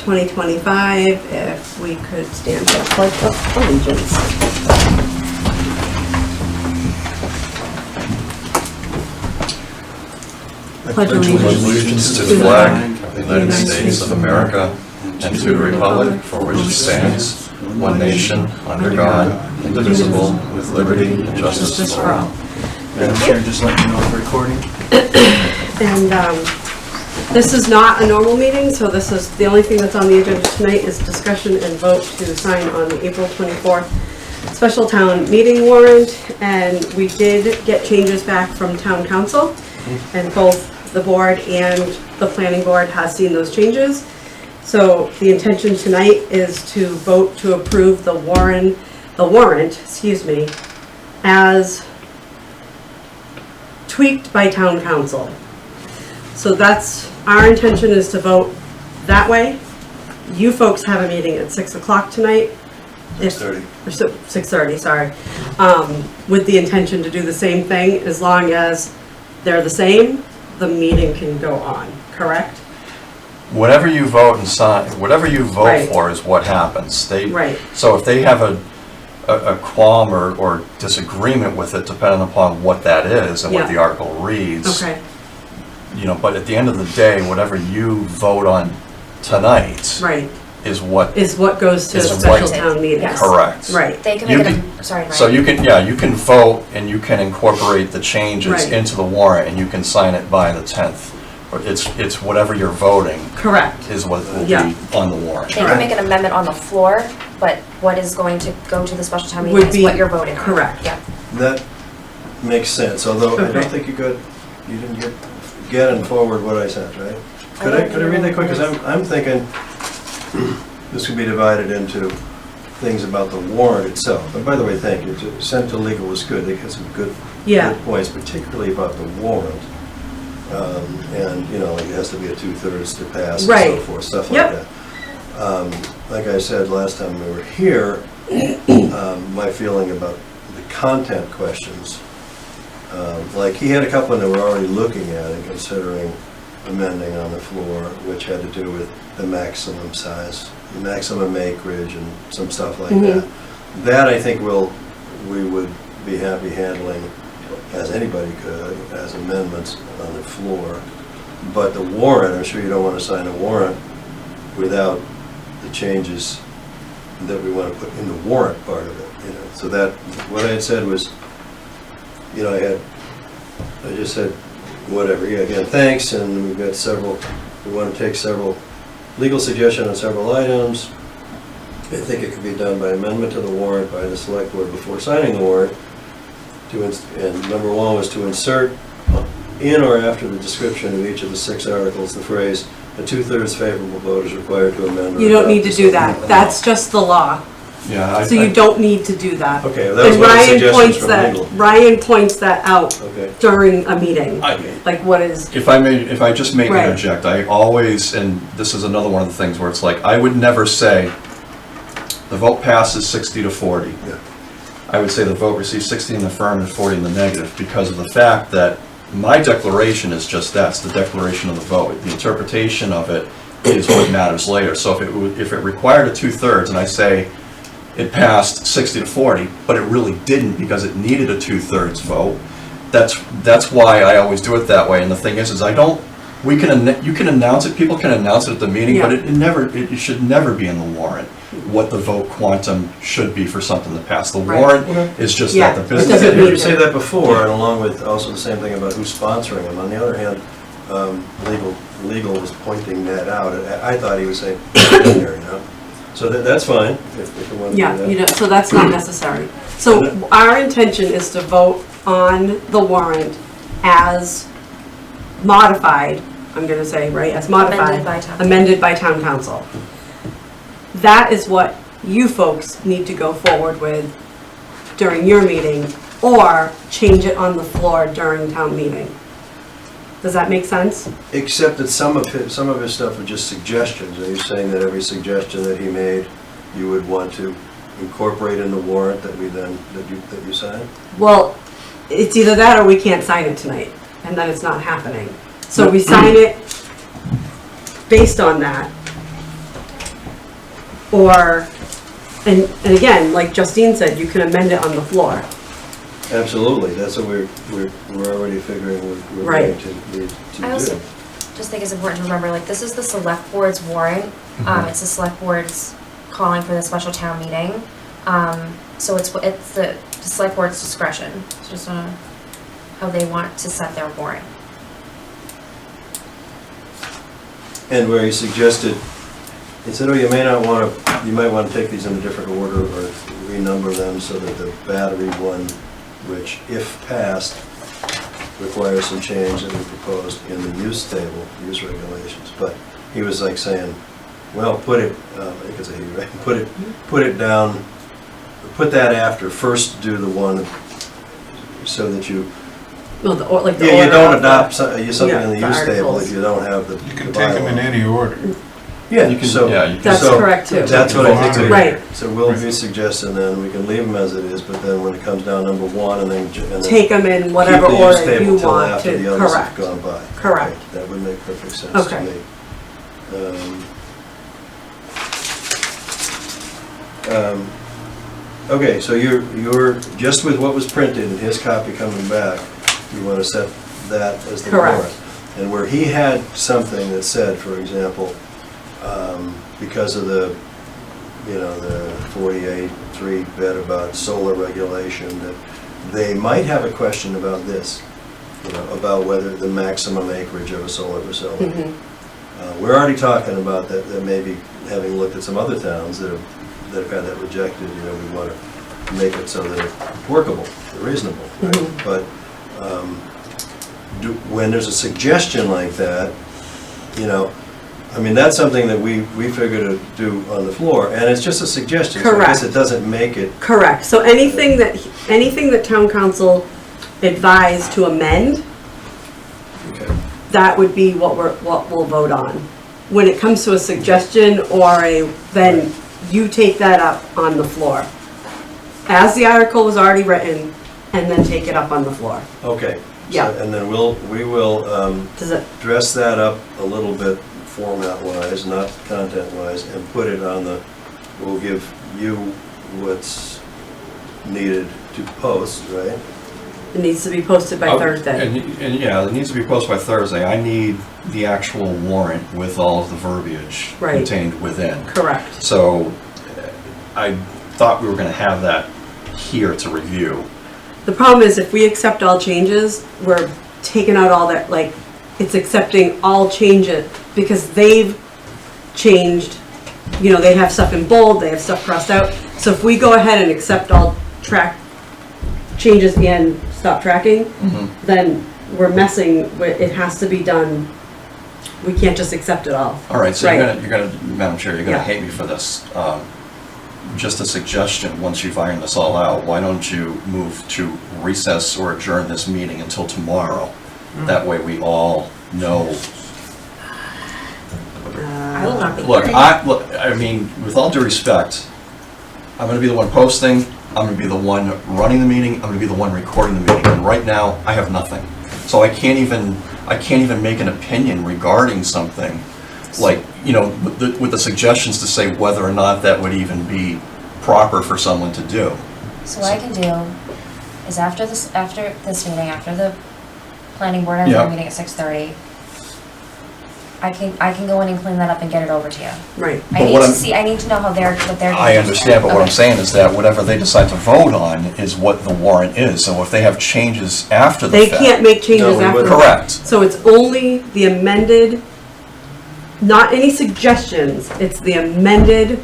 2025, if we could stand for the pledge of allegiance. Pledge allegiance to the flag of the United States of America and to the republic for which it stands, one nation, under God, indivisible, with liberty and justice for all. Madam Chair, just let you know I'm recording. And this is not a normal meeting, so this is the only thing that's on the agenda tonight is discussion and vote to sign on the April 24th Special Town Meeting Warrant. And we did get changes back from Town Council, and both the board and the planning board has seen those changes. So the intention tonight is to vote to approve the warrant, as tweaked by Town Council. So that's, our intention is to vote that way. You folks have a meeting at 6 o'clock tonight. 6:30. 6:30, sorry. With the intention to do the same thing, as long as they're the same, the meeting can go on, correct? Whatever you vote and sign, whatever you vote Right. for is what happens. Right. So if they have a qualm or disagreement with it, depending upon what that is and what Yeah. the article reads, Okay, but at the end of the day, whatever you vote on tonight right, is what, is what goes to Is the what- special town meeting. Yes. correct. Right, They can You make it, can- sorry, Ryan. So you can vote and you can incorporate the changes Right. into the warrant and you can sign it by the 10th. Or it's whatever you're voting correct. is what will Yeah. be on the warrant. They can make an amendment on the floor, but what is going to go to the special town meeting Would is be what you're voting on. correct. Yeah. That makes sense, although I Okay. don't think you didn't get and forward what I sent, right? Could I read that quick? Because I'm thinking this could be divided into things about the warrant itself. And by the way, thank you. Sent to legal was good. They had some good points, particularly about the warrant. And, it has to be a 2/3 to pass and so Right. forth, stuff Yep. like that. Like I said last time we were here, my feeling about the content questions, like he had a couple that we're already looking at and considering amending on the floor, which had to do with the maximum size, the maximum acreage and some stuff like that. That I think we would be happy handling, as anybody could, as amendments on the floor. But the warrant, I'm sure you don't want to sign a warrant without the changes that we want to put in the warrant part of it, So that, what I had said was, I just said, whatever, again, thanks, and we've got we want to take several legal suggestions on several items. I think it could be done by amendment to the warrant by the select board before signing the warrant. And number one was to insert in or after the description of each of the 6 articles the phrase, "A 2/3 favorable vote is required to amend." or You don't adopt need to this do amendment." that. That's just the law. Yeah. So you don't need to do that. Okay, that was And one of the Ryan suggestions points from that, legal. Ryan points that out Okay. during a meeting, like what is, If I just may Right. interject, I always, and this is another one of the things where it's like, I would never say the vote passes 60-40. Yeah. I would say the vote receives 60 in the affirmative, 40 in the negative, because of the fact that my declaration is just that, it's the declaration of the vote. The interpretation of it is what matters later. So if it required a 2/3, and I say it passed 60-40, but it really didn't because it needed a 2/3 vote, that's why I always do it that way. And the thing is you can announce it, people can announce it at the meeting, but it should never be in the warrant what the vote quantum should be for something to pass. The Right. warrant is just Yeah, that, the it business. doesn't Did need you say to. that before, and along with also the same thing about who's sponsoring them? On the other hand, legal was pointing that out. I thought he was saying, So that's fine, if you want to do that. so that's not necessary. So our intention is to vote on the warrant as modified, I'm gonna say, right, as modified, amended by town council. That is what you folks need to go forward with during your meeting, or change it on the floor during town meeting. Does that make sense? Except that some of his stuff are just suggestions. Are you saying that every suggestion that he made, you would want to incorporate in the warrant that you sign? Well, it's either that or we can't sign it tonight, and then it's not happening. So we sign it based on that, or, and again, like Justine said, you can amend it on the floor. Absolutely, that's what we're already figuring we're Right. going to need to I also do. just think it's important to remember, like, this is the select board's warrant. It's the select board's calling for the special town meeting. So it's the select board's discretion. It's just how they want to set their warrant. And where he suggested, he said, oh, you might want to take these in a different order or renumber them so that the battery one, which if passed, requires some change that we proposed in the use table, use regulations. But he was like saying, well, put it, I think it's a he, right? Put it down, put that after, first do the one so that you, No, like the yeah, you order don't of the- adopt something in the the use table articles. if you don't have the. You can take them in any order. Yeah, You can- so. yeah, you can- That's so correct too. That's what I think. Right. So we'll be suggesting then, we can leave them as it is, but then when it comes down number one and then. Take them in whatever keep the use order table you till want after to, the others have correct. gone by. Correct. Okay, that would make perfect sense to Okay. me. Okay, so you're, just with what was printed and his copy coming back, you want to set that as the Correct. warrant. And where he had something that said, for example, because of the, the 48.3 bit about solar regulation, that they might have a question about this, about whether the maximum acreage of a solar facility. Mhm. We're already talking about that maybe having looked at some other towns that have had that rejected, we want to make it so that it's workable, reasonable, right? Mhm. But when there's a suggestion like that, that's something that we figure to do on the floor, and it's just a suggestion. So I guess Correct. it doesn't make it, Correct, so anything that town council advised to amend, okay, that would be what we'll vote on. When it comes to a suggestion or then you take that up on the floor. As the article was already written, and then take it up on the floor. okay. Yeah. So- And then we will Does it, dress that up a little bit format-wise, not content-wise, and put it on we'll give you what's needed to post, right? it needs to be posted by Thursday. And yeah, it needs to be posted by Thursday. I need the actual warrant with all of the verbiage Right. contained within. Correct. So I thought we were going to have that here to review. The problem is if we accept all changes, we're taking out all that, it's accepting all changes because they've changed, they have stuff in bold, they have stuff crossed out. So if we go ahead and accept all changes and stop tracking, then we're messing with, it has to be done. We can't just accept it all. All right, so Right. you're gonna, Madam Chair, you're gonna Yeah. hate me for this. Just a suggestion, once you've ironed this all out, why don't you move to recess or adjourn this meeting until tomorrow? That way we all know. I will not be. Look, I mean, with all due respect, I'm gonna be the one posting, I'm gonna be the one running the meeting, I'm gonna be the one recording the meeting, and right now, I have nothing. So I can't even make an opinion regarding something, with the suggestions to say whether or not that would even be proper for someone to do. So what I can do is after this meeting, after the planning board has Yeah. their meeting at 6:30, I can go in and clean that up and get it over to you. Right. I But need what to I'm- see, I need to know what they're doing. I understand, but what I'm Okay. saying is that whatever they decide to vote on is what the warrant is, so if they have changes after the They fact. can't make changes No, we after. wouldn't. Correct. So it's only the amended, not any suggestions, it's the amended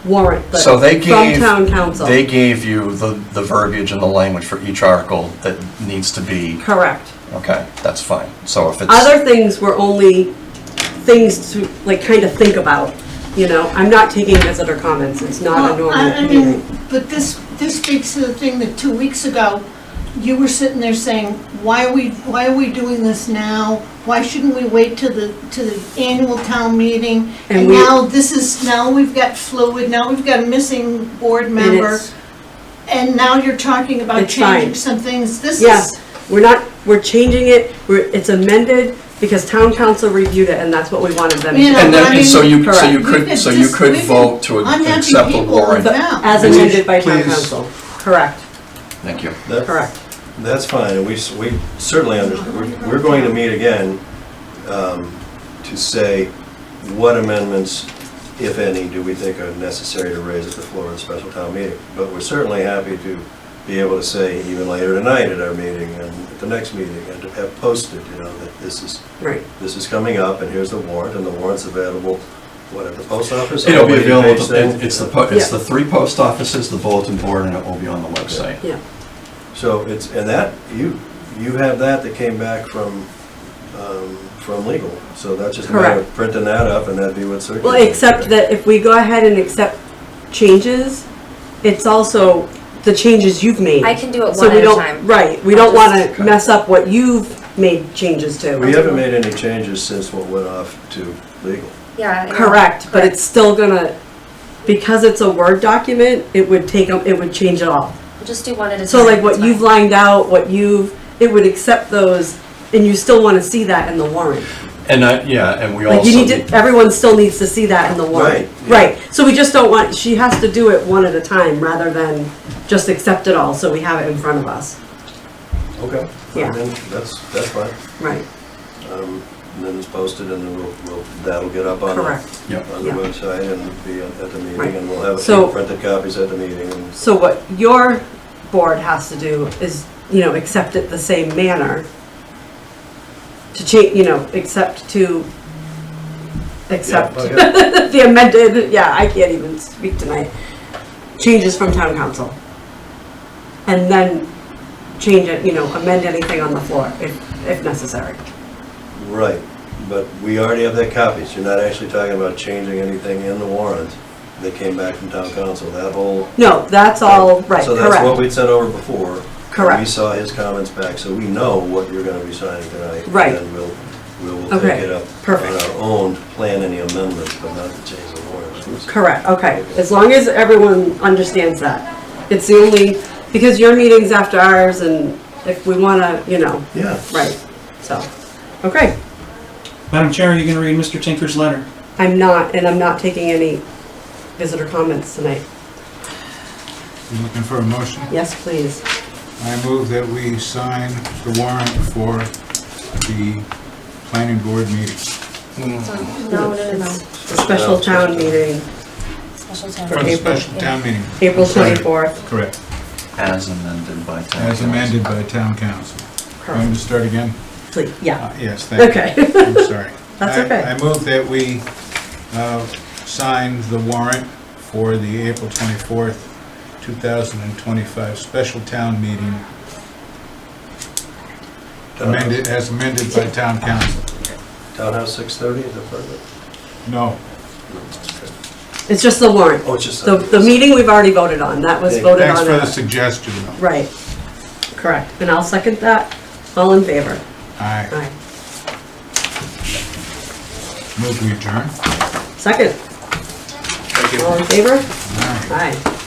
warrant. but So they From gave, town council. they gave you the verbiage and the language for each article that needs to be, Correct. okay, that's fine. So if it's. Other things were only things to, kind of think about, I'm not taking visitor comments, it's not a Well, normal I meeting. mean, but this speaks to the thing that 2 weeks ago, you were sitting there saying, why are we doing this now? Why shouldn't we wait to the annual town meeting? And And we- now we've got fluid, now we've got a missing board And member, it's- and now you're talking about It's fine. changing some things. This Yes, is, we're changing it, it's amended, because town council reviewed it, and that's what we wanted them to You do. know, And but I then, mean, so you correct. could vote to unhappy accept the people warrant. with now. As amended by town Please. council. Correct, Thank you. correct. That's fine, and we certainly understand. We're going to meet again to say what amendments, if any, do we think are necessary to raise at the floor of the special town meeting. But we're certainly happy to be able to say even later tonight at our meeting and at the next meeting, and to have posted, that this is coming up, and here's the warrant, and the warrant's available, at the post office? It'll be available, Page thing? it's Yeah. the 3 post offices, the bulletin board, and it will be on the website. Yeah, So and that, you have that came back from legal, so that's just a matter of printing that up, and that'd be what's circulated. well, except that if we go ahead and accept changes, it's also the changes you've made. I can do it So one we at a don't, time. right, we don't wanna mess up what you've made changes to. We haven't made any changes since what went off to legal. Yeah. yeah. Correct, but it's still gonna, because it's a Word document, it would change it all. We'll just do one at a time. So like what it's you've fine. lined out, it would accept those, and you still wanna see that in the warrant. And and we Like also you need to, everyone still needs to see that in the warrant. Right, yeah. Right, so we just don't want, she has to do it one at a time rather than just accept it all, so we have it in front of us. Okay. Yeah. And then that's fine. Right, And then it's posted, and then that'll get up on correct. Yep. the Yeah. website and be at the meeting, Right. and we'll have a So- few printed copies at the meeting. And So what your board has to do is, accept it the same manner. To accept okay. the amended, I can't even speak tonight, changes from town council. And then change it, amend anything on the floor if necessary. Right, but we already have that copy, so you're not actually talking about changing anything in the warrant that came back from town council, that whole. No, that's all, right, So that's what correct, we'd sent over before. Correct. We saw his comments back, so we know what you're gonna be signing tonight. Right. And then we'll Okay, take it up perfect. on our own, plan any amendments, but not to change the warrant. correct, okay. As long as everyone understands that. It's the only, because your meeting's after ours, and if we wanna, Yeah. right, so, okay. Madam Chair, are you going to read Mr. Tinker's letter? I'm not, and I'm not taking any visitor comments tonight. You looking for a motion? Yes, please. I move that we sign the warrant for the planning board meeting. No. The special town meeting, Special town. For the April. special town meeting. April Sorry. 24th. Correct. As amended by town As council. amended by town council. Want me to start again? Please, yeah, Yes, thank you. okay. I'm sorry. That's okay. I move that we sign the warrant for the April 24th, 2025 special town meeting, as amended by town council. Townhouse 6:30, is that part of it? No, It's just the warrant. Oh, it's just. The meeting we've already voted on, that was Thank- voted thanks on. for the suggestion. Right, correct, and I'll second that. All in favor? Aye. Aye. Move we adjourn. Second, Thank all in favor? Aye. Aye.